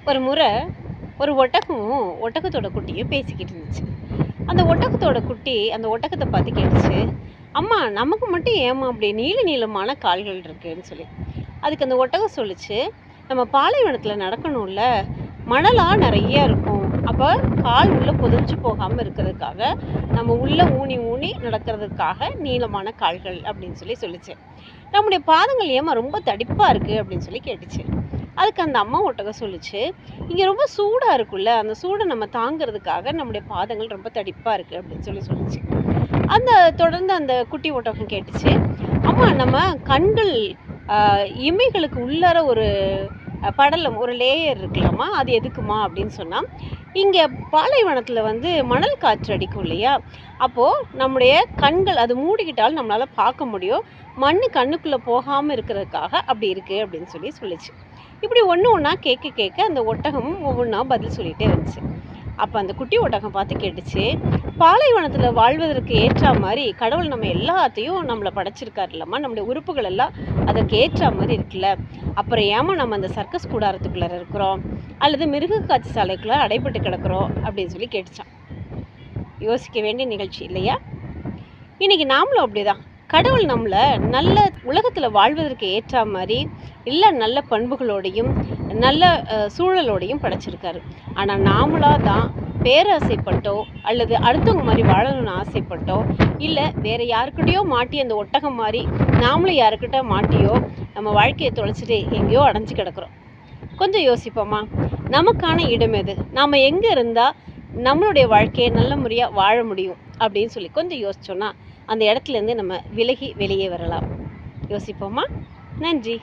ஒரு முறை ஒரு ஒட்டகமும் ஒட்டகத்தோட குட்டியும் பேசிக்கிட்டு இருந்துச்சு. அந்த ஒட்டகத்தோட குட்டி அந்த ஒட்டகத்தை பார்த்து கேட்டுச்சு, அம்மா நமக்கு மட்டும் ஏம்மா அப்படி நீள நீளமான கால்கள் இருக்குன்னு சொல்லி. அதுக்கு அந்த ஒட்டகம் சொல்லுச்சு, நம்ம பாலைவனத்தில் நடக்கணும்ல, மணலாக நிறைய இருக்கும். அப்போ கால் உள்ளே புதைஞ்சு போகாமல் இருக்கிறதுக்காக நம்ம உள்ளே ஊனி ஊனி நடக்கிறதுக்காக நீளமான கால்கள் அப்படின்னு சொல்லி சொல்லிச்சு. நம்முடைய பாதங்கள் ஏமா ரொம்ப தடிப்பாக இருக்குது அப்படின்னு சொல்லி கேட்டுச்சு. அதுக்கு அந்த அம்மா ஒட்டகம் சொல்லுச்சு, இங்கே ரொம்ப சூடாக இருக்குல்ல, அந்த சூடை நம்ம தாங்கிறதுக்காக நம்முடைய பாதங்கள் ரொம்ப தடிப்பாக இருக்குது அப்படின்னு சொல்லிச்சு. அந்த தொடர்ந்து அந்த குட்டி ஒட்டகம் கேட்டுச்சு, அம்மா நம்ம கண்கள் இமைகளுக்கு உள்ளார ஒரு படலம் ஒரு லேயர் இருக்கலாமா, அது எதுக்குமா அப்படின்னு சொன்னால், இங்கே பாலைவனத்தில் மணல் காற்று அடிக்கும் இல்லையா, அப்போது நம்முடைய கண்கள் அது மூடிக்கிட்டாலும் நம்மளால் பார்க்க முடியும், மண் கண்ணுக்குள்ளே போகாமல் இருக்கிறதுக்காக அப்படி இருக்குது அப்படின்னு சொல்லிச்சு. இப்படி ஒன்று ஒன்றா கேட்க கேட்க அந்த ஒட்டகமும் ஒவ்வொன்றா பதில் சொல்லிகிட்டே இருந்துச்சு. அப்போ அந்த குட்டி ஒட்டகம் பார்த்து கேட்டுச்சு, பாலைவனத்தில் வாழ்வதற்கு ஏற்ற மாதிரி கடவுள் நம்ம எல்லாத்தையும் நம்மளை படைச்சிருக்காரு இல்லம்மா, நம்முடைய உறுப்புகள் எல்லாம் அதற்கு ஏற்ற மாதிரி இருக்குல்ல, அப்புறம் ஏமா நம்ம அந்த சர்க்கஸ் கூடாரத்துக்குள்ளே இருக்கிறோம் அல்லது மிருக காட்சி சாலைக்குள்ளே அடைபட்டு கிடக்கிறோம் அப்படின்னு சொல்லி கேட்டுச்சான். யோசிக்க வேண்டிய நிகழ்ச்சி இல்லையா? இன்னைக்கு நாமளும் அப்படிதான். கடவுள் நம்மளை நல்ல உலகத்தில் வாழ்வதற்கு ஏற்ற மாதிரி இல்லை நல்ல பண்புகளோடையும் நல்ல சூழலோடையும் படைச்சிருக்காரு. ஆனால் நாமளாக தான் பேராசைப்பட்டோ அல்லது அடுத்தவங்க மாதிரி வாழணும்னு ஆசைப்பட்டோ இல்லை வேறு யாருக்கிட்டையோ மாட்டி அந்த ஒட்டகம் மாதிரி நாமளும் யாருக்கிட்ட மாட்டியோ நம்ம வாழ்க்கையை தொலைச்சிட்டு எங்கேயோ அடைஞ்சு கிடக்கிறோம். கொஞ்சம் யோசிப்போமா, நமக்கான இடம் எது, நாம் எங்கே இருந்தால் நம்மளுடைய வாழ்க்கையை நல்ல முறையாக வாழ முடியும் அப்படின்னு சொல்லி கொஞ்சம் யோசிச்சோன்னா அந்த இடத்துலேருந்து நம்ம விலகி வெளியே வரலாம். யோசிப்போமா? நன்றி.